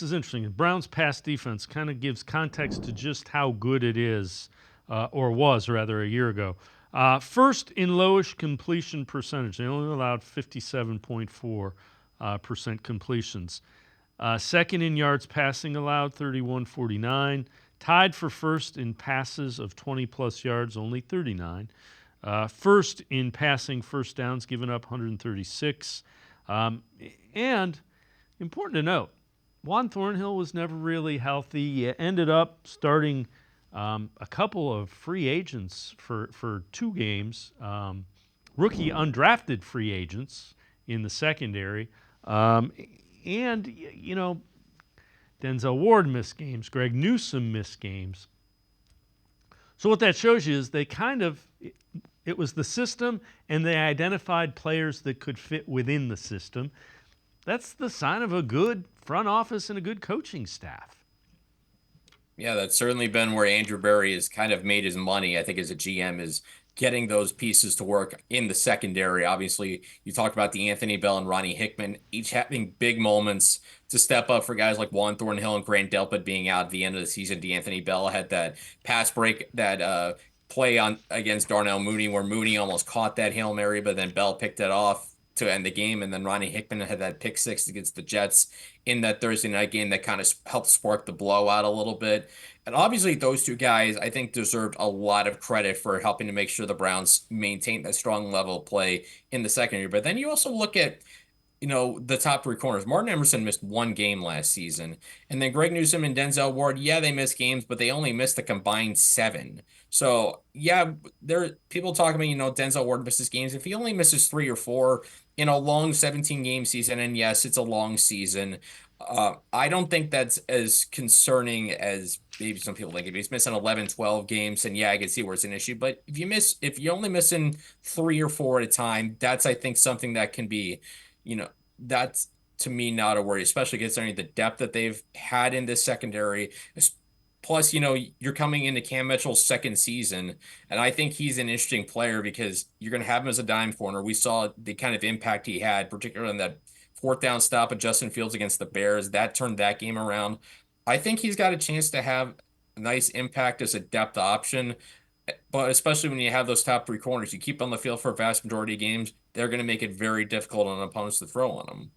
is interesting. The Browns' pass defense kind of gives context to just how good it is, or was rather, a year ago. First in lowish completion percentage. They only allowed 57.4% completions. Second in yards passing allowed, 31.49. Tied for first in passes of 20-plus yards, only 39. First in passing first downs, given up 136. And important to note, Juan Thornhill was never really healthy. He ended up starting a couple of free agents for 2 games, rookie undrafted free agents in the secondary. And, Denzel Ward missed games. Greg Newsome missed games. So what that shows you is it was the system, and they identified players that could fit within the system. That's the sign of a good front office and a good coaching staff. Yeah, that's certainly been where Andrew Berry has kind of made his money, I think, as a GM, is getting those pieces to work in the secondary. Obviously, you talked about the Anthony Bell and Ronnie Hickman, each having big moments to step up for guys like Juan Thornhill and Grant Delpit being out at the end of the season. D'Anthony Bell had that pass break, that play on against Darnell Mooney, where Mooney almost caught that Hail Mary, but then Bell picked it off to end the game. And then Ronnie Hickman had that pick six against the Jets in that Thursday night game that kind of helped spark the blowout a little bit. And obviously, those two guys, I think, deserved a lot of credit for helping to make sure the Browns maintained that strong level of play in the secondary. But then you also look at the top 3 corners. Martin Emerson missed 1 game last season. And then Greg Newsome and Denzel Ward, yeah, they missed games, but they only missed a combined 7. So, yeah, there people talking about, Denzel Ward misses games. If he only misses 3 or 4 in a long 17-game season, and yes, it's a long season, I don't think that's as concerning as maybe some people think. If he's missing 11, 12 games, and yeah, I can see where it's an issue. But if you're only missing 3 or 4 at a time, that's, I think, something that can be, that's to me not a worry, especially considering the depth that they've had in this secondary. Plus, you're coming into Cam Mitchell's second season, and I think he's an interesting player because you're going to have him as a dime corner. We saw the kind of impact he had, particularly in that fourth down stop of Justin Fields against the Bears. That turned that game around. I think he's got a chance to have a nice impact as a depth option. But especially when you have those top 3 corners, you keep on the field for a vast majority of games, they're going to make it very difficult on opponents to throw on them.